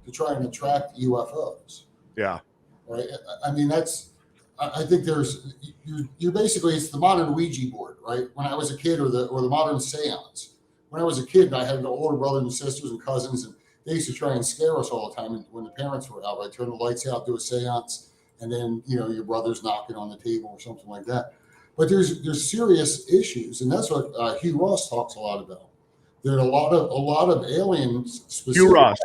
Speaker 5: UFOs.
Speaker 4: Yeah.
Speaker 5: Right. I mean, I think you're basically, it's the modern Ouija board, right? When I was a kid, or the modern seance. When I was a kid, I had older brothers and sisters and cousins, and they used to try and scare us all the time. And when the parents were out, I'd turn the lights out, do a seance, and then your brother's knocking on the table or something like that. But there's serious issues, and that's what Hugh Ross talks a lot about. There are a lot of aliens.
Speaker 4: Hugh Ross.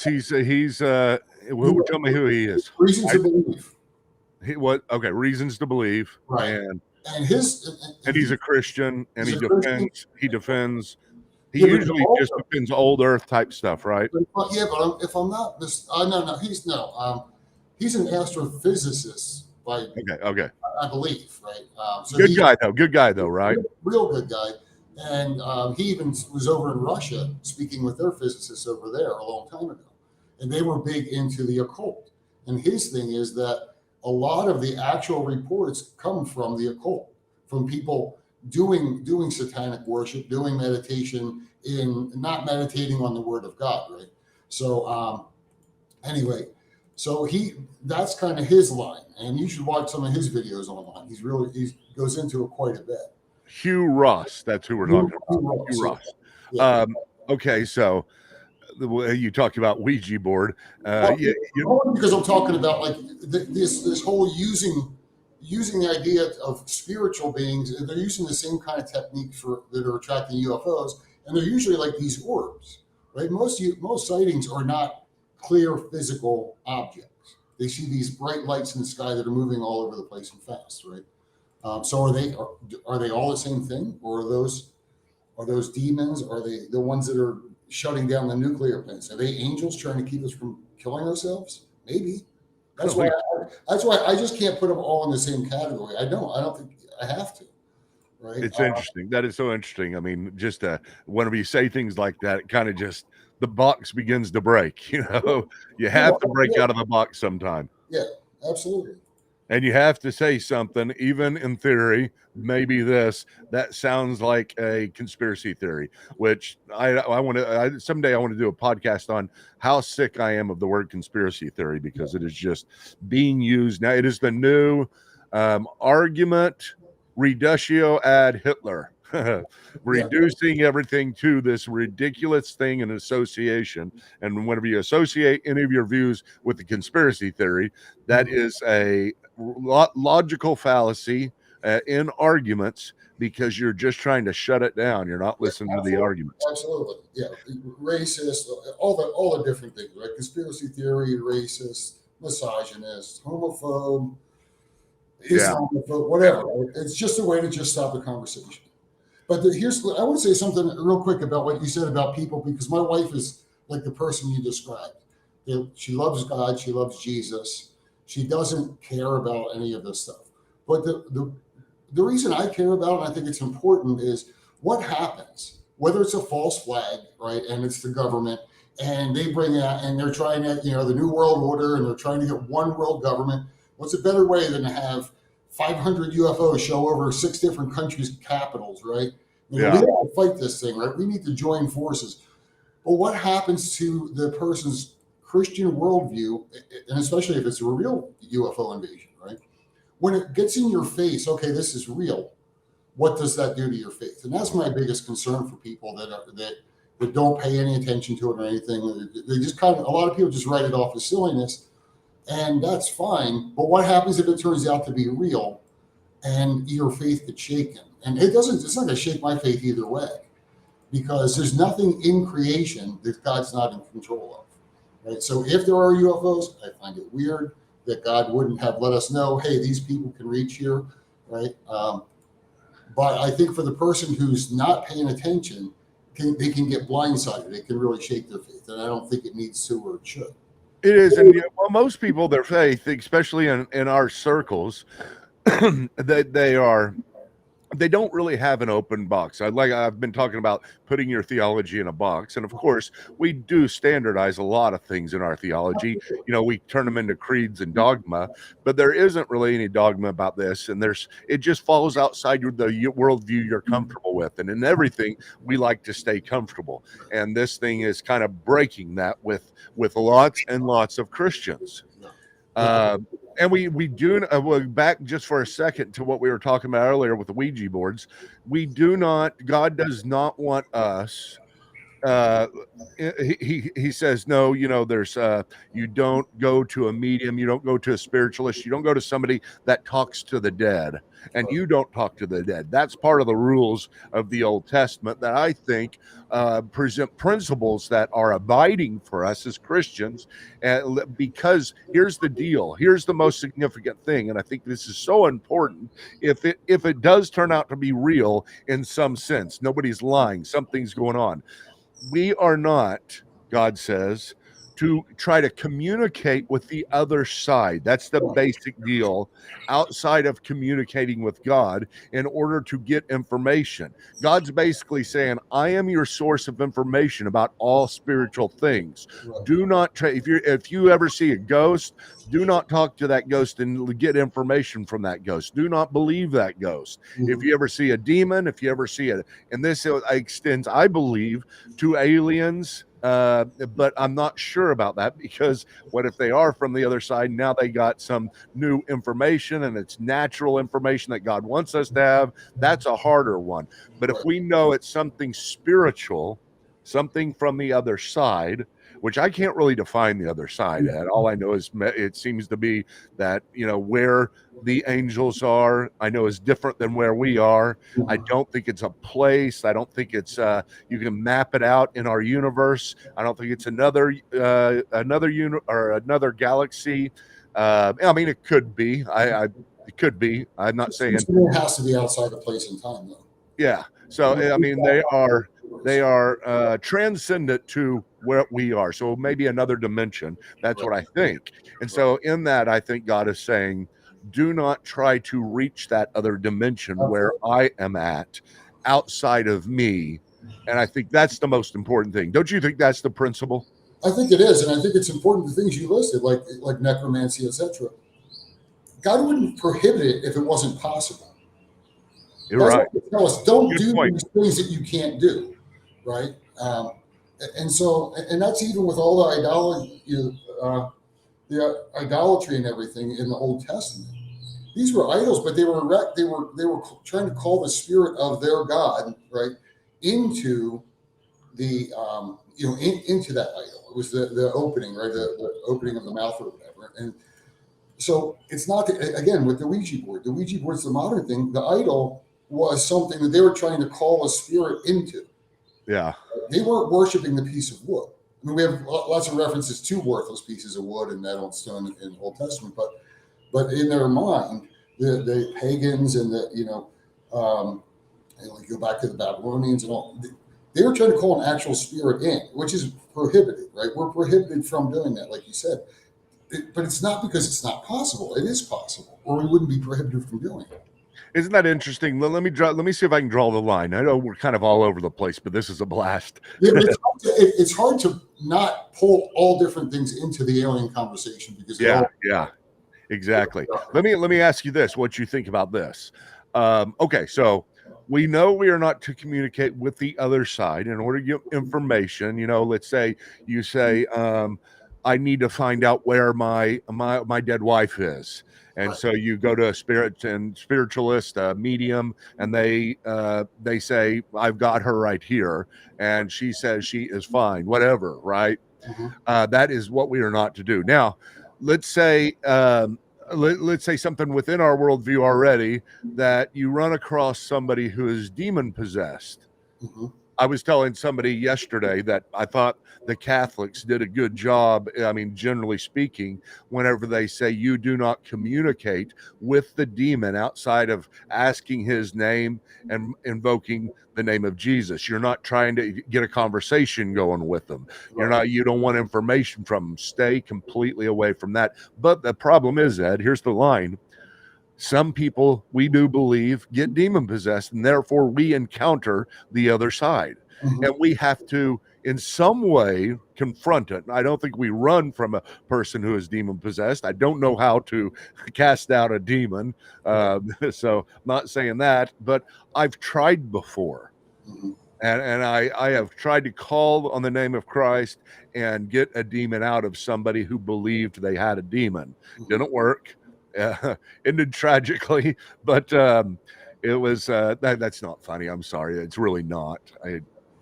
Speaker 4: He's tell me who he is.
Speaker 5: Reasons to believe.
Speaker 4: Okay, Reasons to Believe.
Speaker 5: Right. And
Speaker 4: he's a Christian, and he defends. He usually just defends old Earth type stuff, right?
Speaker 5: Yeah, but if I'm not he's an astrophysicist. Okay. I believe, right?
Speaker 4: Good guy though, right?
Speaker 5: Real good guy. And he even was over in Russia speaking with their physicists over there a long time ago. And they were big into the occult. And his thing is that a lot of the actual reports come from the occult, from people doing satanic worship, doing meditation, in not meditating on the word of God, right? So anyway, So that's kind of his line, and you should watch some of his videos online. He goes into it quite a bit.
Speaker 4: Hugh Ross, that's who we're talking about. Hugh Ross.
Speaker 5: Yeah.
Speaker 4: Okay, so the way you talked about Ouija board,
Speaker 5: because I'm talking about like this whole using the idea of spiritual beings. They're using the same kind of technique that are attracting UFOs, and they're usually like these orbs, right? Most sightings are not clear physical objects. They see these bright lights in the sky that are moving all over the place and fast, right? So are they all the same thing, or are those demons? Are they the ones that are shutting down the nuclear plants? Are they angels trying to keep us from killing ourselves? Maybe. That's why I just can't put them all in the same category. I don't think I have to. Right?
Speaker 4: It's interesting. That is so interesting. I mean, just whenever you say things like that, it kind of just the box begins to break. You know, you have to break out of the box sometime.
Speaker 5: Yeah, absolutely.
Speaker 4: And you have to say something, even in theory, maybe that sounds like a conspiracy theory, which someday I want to do a podcast on how sick I am of the word conspiracy theory, because it is just being used. Now, it is the new argument, reductio ad Hitler, reducing everything to this ridiculous thing in association. And whenever you associate any of your views with the conspiracy theory, that is a logical fallacy in arguments, because you're just trying to shut it down. You're not listening to the arguments.
Speaker 5: Absolutely. Yeah. Racist, all the different things, right? Conspiracy theory, racist, misogynist, homophobe, Islamophobe, whatever. It's just a way to just stop the conversation. But I want to say something real quick about what you said about people, because my wife is like the person you described. She loves God. She loves Jesus. She doesn't care about any of this stuff. But the reason I care about it, and I think it's important, is what happens, whether it's a false flag, right, and it's the government, and they bring out, and they're trying to, the New World Order, and they're trying to get one world government. What's a better way than to have 500 UFOs show over 6 different countries' capitals, right? We have to fight this thing, right? We need to join forces. But what happens to the person's Christian worldview, and especially if it's a real UFO invasion, right? When it gets in your face, okay, this is real. What does that do to your faith? And that's my biggest concern for people that don't pay any attention to it or anything. They just a lot of people just write it off as silliness, and that's fine. But what happens if it turns out to be real and your faith gets shaken? And it's not going to shake my faith either way, because there's nothing in creation that God's not in control of, right? So if there are UFOs, I find it weird that God wouldn't have let us know, hey, these people can reach here, right? But I think for the person who's not paying attention, they can get blindsided. It can really shake their faith, and I don't think it needs to, or it should.
Speaker 4: It is, and most people, their faith, especially in our circles, they don't really have an open box. I've been talking about putting your theology in a box. And of course, we do standardize a lot of things in our theology. We turn them into creeds and dogma, but there isn't really any dogma about this. And it just falls outside the worldview you're comfortable with. And in everything, we like to stay comfortable. And this thing is kind of breaking that with lots and lots of Christians. And we do back just for a second to what we were talking about earlier with the Ouija boards. God does not want us. He says, no, there's you don't go to a medium, you don't go to a spiritualist, you don't go to somebody that talks to the dead, and you don't talk to the dead. That's part of the rules of the Old Testament that I think present principles that are abiding for us as Christians. Because here's the deal, here's the most significant thing, and I think this is so important. If it does turn out to be real in some sense, nobody's lying, something's going on. We are not, God says, to try to communicate with the other side. That's the basic deal, outside of communicating with God in order to get information. God's basically saying, I am your source of information about all spiritual things. Do not try, if you ever see a ghost, do not talk to that ghost and get information from that ghost. Do not believe that ghost. If you ever see a demon, if you ever see and this extends, I believe, to aliens, but I'm not sure about that, because what if they are from the other side? Now they got some new information, and it's natural information that God wants us to have. That's a harder one. But if we know it's something spiritual, something from the other side, which I can't really define the other side at. All I know is it seems to be that, where the angels are, I know is different than where we are. I don't think it's a place. I don't think it's you can map it out in our universe. I don't think it's another galaxy. I mean, it could be. It could be. I'm not saying
Speaker 5: it has to be outside of place and time, though.
Speaker 4: Yeah. So I mean, they are transcendent to where we are. So maybe another dimension. That's what I think. And so in that, I think God is saying, do not try to reach that other dimension where I am at, outside of me. And I think that's the most important thing. Don't you think that's the principle?
Speaker 5: I think it is, and I think it's important, the things you listed, like necromancy, etc. God wouldn't prohibit it if it wasn't possible.
Speaker 4: You're right.
Speaker 5: Tell us, don't do these things that you can't do, right? And that's even with all the idolatry and everything in the Old Testament. These were idols, but they were trying to call the spirit of their God, right, into the into that idol. It was the opening, right, the opening of the mouth or whatever. And so it's not again with the Ouija board. The Ouija board's the modern thing. The idol was something that they were trying to call a spirit into.
Speaker 4: Yeah.
Speaker 5: They weren't worshiping the piece of wood. I mean, we have lots of references to worthless pieces of wood and metal and stone in the Old Testament, but in their mind, the pagans and go back to the Babylonians and all, they were trying to call an actual spirit in, which is prohibited, right? We're prohibited from doing that, like you said. But it's not because it's not possible. It is possible, or we wouldn't be prohibited from doing it.
Speaker 4: Isn't that interesting? Let me see if I can draw the line. I know we're kind of all over the place, but this is a blast.
Speaker 5: Yeah, it's hard to not pull all different things into the alien conversation because
Speaker 4: exactly. Let me ask you this: what you think about this? Okay, so we know we are not to communicate with the other side in order to get information. Let's say you say, I need to find out where my dead wife is. And so you go to a spiritualist, medium, and they say, I've got her right here. And she says she is fine, whatever, right? Mm-hmm. That is what we are not to do. Now, let's say something within our worldview already, that you run across somebody who is demon possessed. Mm-hmm. I was telling somebody yesterday that I thought the Catholics did a good job. I mean, generally speaking, whenever they say you do not communicate with the demon outside of asking his name and invoking the name of Jesus, you're not trying to get a conversation going with them. You don't want information from them. Stay completely away from that. But the problem is, Ed, here's the line. Some people, we do believe, get demon possessed, and therefore we encounter the other side. Mm-hmm. And we have to, in some way, confront it. I don't think we run from a person who is demon possessed. I don't know how to cast out a demon. So I'm not saying that, but I've tried before. Mm-hmm. And I have tried to call on the name of Christ and get a demon out of somebody who believed they had a demon. Mm-hmm. Didn't work. Ended tragically, but it was that's not funny. I'm sorry, it's really not.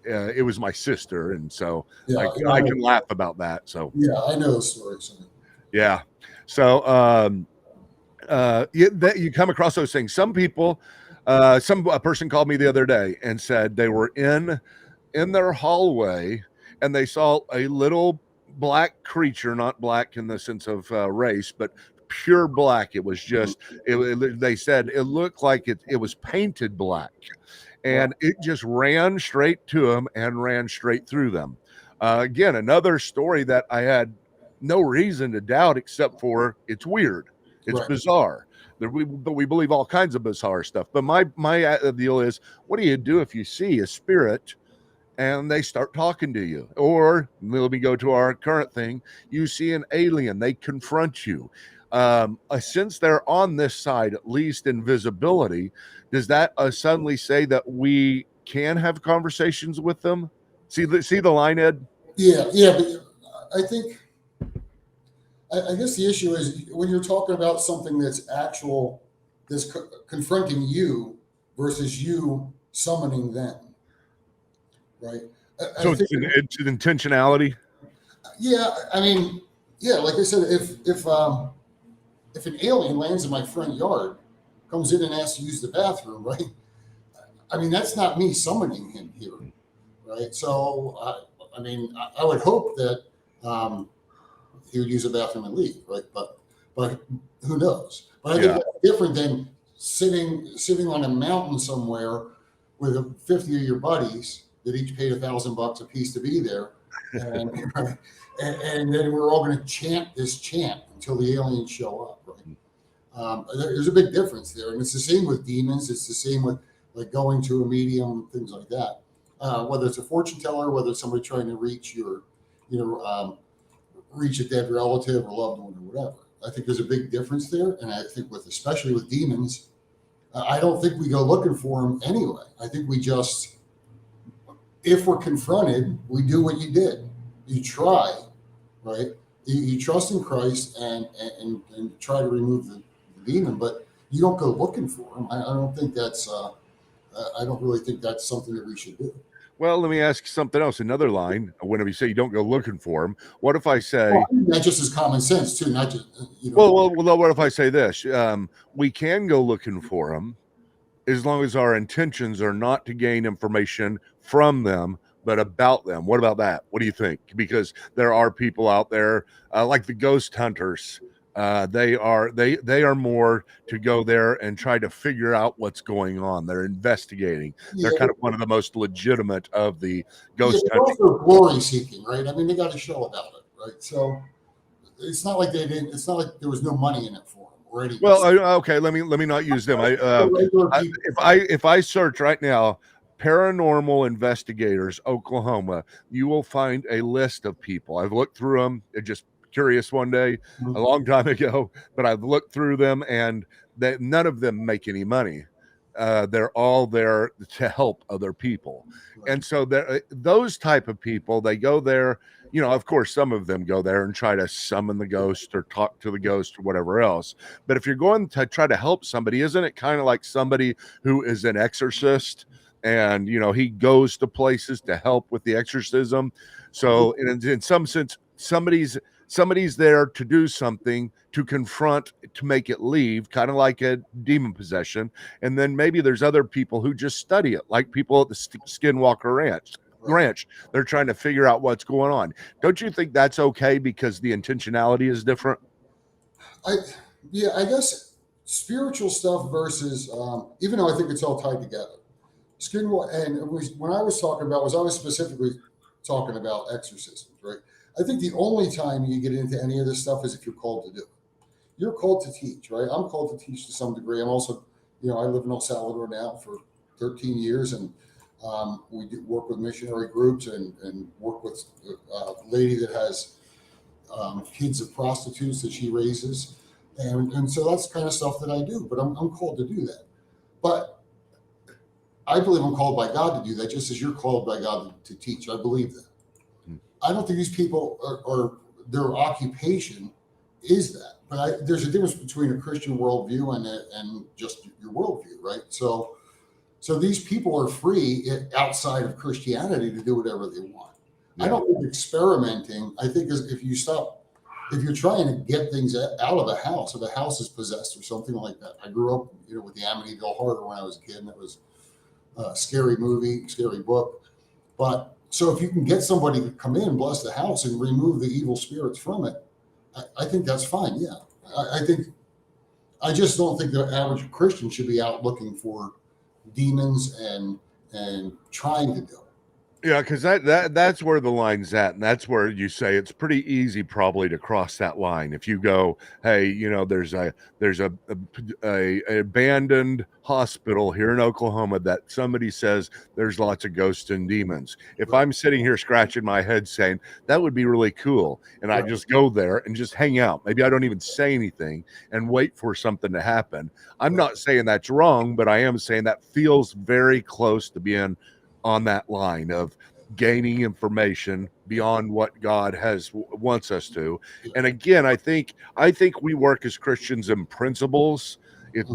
Speaker 4: It was my sister, and so I can laugh about that. So
Speaker 5: I know the story.
Speaker 4: Yeah, so you come across those things. Some people, a person called me the other day and said they were in their hallway and they saw a little black creature, not black in the sense of race, but pure black. It was just, they said it looked like it was painted black, and it just ran straight to them and ran straight through them. Again, another story that I had no reason to doubt except for it's weird. It's bizarre. But we believe all kinds of bizarre stuff. But my deal is, what do you do if you see a spirit and they start talking to you? Or let me go to our current thing. You see an alien, they confront you. Since they're on this side, at least in visibility, does that suddenly say that we can have conversations with them? See the line, Ed?
Speaker 5: Yeah, but I think I guess the issue is when you're talking about something that's confronting you versus you summoning them, right? I
Speaker 4: So
Speaker 5: think,
Speaker 4: it's an intentionality.
Speaker 5: yeah, I mean, yeah, like I said, if an alien lands in my front yard, comes in and asks to use the bathroom, right? I mean, that's not me summoning him here, right? So, I mean, I would hope that he would use a bathroom and leave, right? But who knows? But I think
Speaker 4: Yeah.
Speaker 5: that's different than sitting on a mountain somewhere with 50 of your buddies that each paid $1,000 a piece to be there, and and then we're all going to chant this chant until the aliens show up, right? There's a big difference there, and it's the same with demons. It's the same with like going to a medium, things like that. Whether it's a fortune teller, whether it's somebody trying to reach reach a dead relative or loved one or whatever. I think there's a big difference there, and I think especially with demons, I don't think we go looking for them anyway. I think we just, if we're confronted, we do what you did. You try, right? You trust in Christ and try to remove the demon, but you don't go looking for them. I don't think that's. I don't really think that's something that we should do.
Speaker 4: Well, let me ask you something else. Another line. Whenever you say you don't go looking for them, what if I say?
Speaker 5: Well, I mean, that just is common sense too, not just
Speaker 4: Well, what if I say this? We can go looking for them as long as our intentions are not to gain information from them, but about them. What about that? What do you think? Because there are people out there like the ghost hunters. They are more to go there and try to figure out what's going on. They're investigating. They're kind of one of the most legitimate of the ghost hunting.
Speaker 5: Also glory seeking, right? I mean, they got a show about it, right? So it's not like they didn't. It's not like there was no money in it for them already.
Speaker 4: Well, okay. Let me not use them. If I search right now, paranormal investigators, Oklahoma, you will find a list of people. I've looked through them. It just curious one day, a long time ago, but I've looked through them and that none of them make any money. They're all there to help other people. And so those type of people, they go there, of course, some of them go there and try to summon the ghost or talk to the ghost or whatever else. But if you're going to try to help somebody, isn't it kind of like somebody who is an exorcist and, he goes to places to help with the exorcism? So in some sense, somebody's there to do something, to confront, to make it leave, kind of like a demon possession. And then maybe there's other people who just study it, like people at the Skinwalker Ranch. They're trying to figure out what's going on. Don't you think that's okay because the intentionality is different?
Speaker 5: I guess spiritual stuff versus, even though I think it's all tied together. When I was talking about, I was specifically talking about exorcisms, right? I think the only time you get into any of this stuff is if you're called to do it. You're called to teach, right? I'm called to teach to some degree. I'm also, I live in El Salvador now for 13 years, and we work with missionary groups and work with a lady that has kids of prostitutes that she raises. And so that's the kind of stuff that I do, but I'm called to do that. But I believe I'm called by God to do that, just as you're called by God to teach. I believe that. I don't think these people are their occupation is that. But there's a difference between a Christian worldview and just your worldview, right? So these people are free outside of Christianity to do whatever they want. Yeah. I don't think experimenting. I think if you're trying to get things out of a house, if a house is possessed or something like that. I grew up, with the Amityville Horror when I was a kid, and it was a scary movie, scary book. But so if you can get somebody to come in, bless the house, and remove the evil spirits from it, I think that's fine. Yeah, I just don't think the average Christian should be out looking for demons and trying to do it.
Speaker 4: Yeah, because that's where the line's at, and that's where you say it's pretty easy probably to cross that line. If you go, hey, there's a abandoned hospital here in Oklahoma that somebody says there's lots of ghosts and demons. If I'm sitting here scratching my head saying that would be really cool, and I just go there and just hang out, maybe I don't even say anything and wait for something to happen. I'm not saying that's wrong, but I am saying that feels very close to being on that line of gaining information beyond what God wants us to. And again, I think we work as Christians in principles.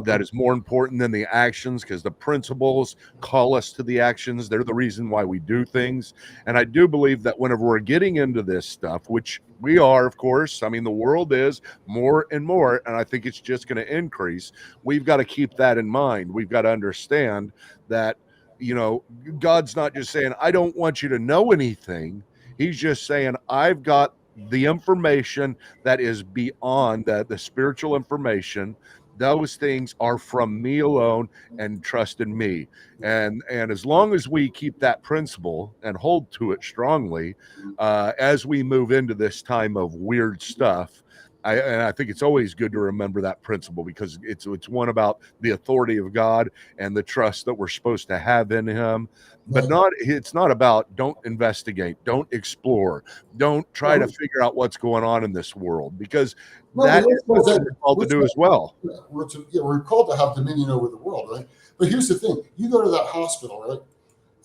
Speaker 4: That is more important than the actions, because the principles call us to the actions. They're the reason why we do things. And I do believe that whenever we're getting into this stuff, which we are, of course, I mean, the world is more and more, and I think it's just going to increase. We've got to keep that in mind. We've got to understand that, you know, God's not just saying, I don't want you to know anything. He's just saying, I've got the information that is beyond the spiritual information. Those things are from me alone, and trust in me. And as long as we keep that principle and hold to it strongly, as we move into this time of weird stuff, I think it's always good to remember that principle, because it's one about the authority of God and the trust that we're supposed to have in him. But it's not about don't investigate, don't explore, don't try to figure out what's going on in this world, because that is what we're called to do as well.
Speaker 5: We're called to have dominion over the world, right? But here's the thing: you go to that hospital, right,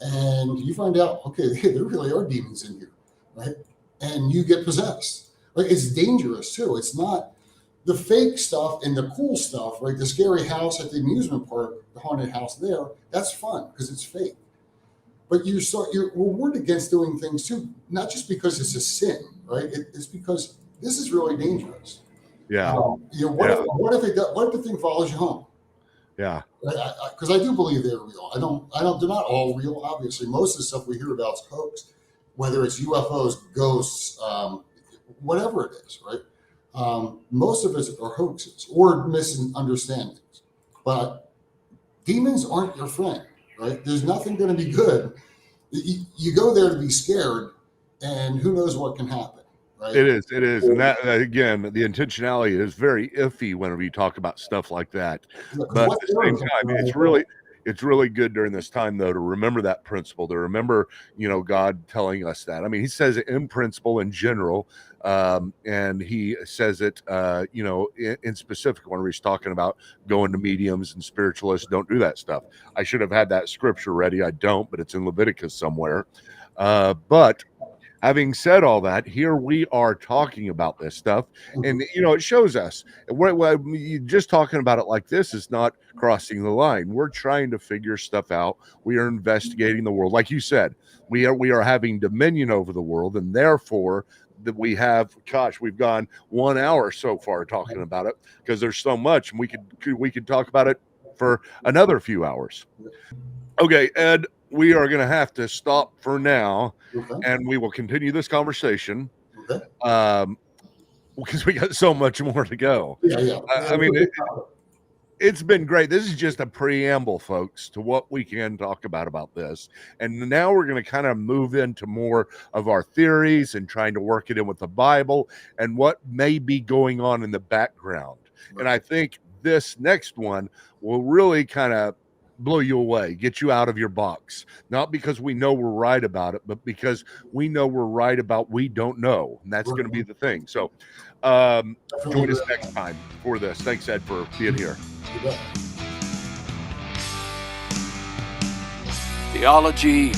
Speaker 5: and you find out, okay, there really are demons in here, right? And you get possessed. Right? It's dangerous too. It's not the fake stuff and the cool stuff, right? The scary house at the amusement park, the haunted house there, that's fun because it's fake. But we're warned against doing things too, not just because it's a sin, right? It's because this is really dangerous.
Speaker 4: Yeah.
Speaker 5: What if the thing follows you home?
Speaker 4: Yeah.
Speaker 5: Because I do believe they're real. They're not all real. Obviously, most of the stuff we hear about is hoax, whether it's UFOs, ghosts, whatever it is, right? Most of it are hoaxes or misunderstandings. But demons aren't your friend, right? There's nothing going to be good. You go there to be scared, and who knows what can happen. Right?
Speaker 4: It is. And that, again, the intentionality is very iffy whenever you talk about stuff like that. But at the same time, it's really good during this time, though, to remember that principle, to remember, you know, God telling us that. I mean, he says it in principle in general, and he says it, you know, in specific when he's talking about going to mediums and spiritualists. Don't do that stuff. I should have had that scripture ready. I don't, but it's in Leviticus somewhere. But having said all that, here we are talking about this stuff, and you know, it shows us. Just talking about it like this is not crossing the line. We're trying to figure stuff out. We are investigating the world, like you said. We are having dominion over the world, and therefore that we've gone 1 hour so far talking about it, because there's so much, and we could talk about it for another few hours. Okay, Ed, we are going to have to stop for now, and we will continue this conversation because we got so much more to go. I mean, it's been great. This is just a preamble, folks, to what we can talk about this. And now we're going to kind of move into more of our theories and trying to work it in with the Bible and what may be going on in the background. And I think this next one will really kind of blow you away, get you out of your box, not because we know we're right about it, but because we know we're right about we don't know, and that's going to be the thing. So join us next time for this. Thanks, Ed, for being here.
Speaker 2: Theology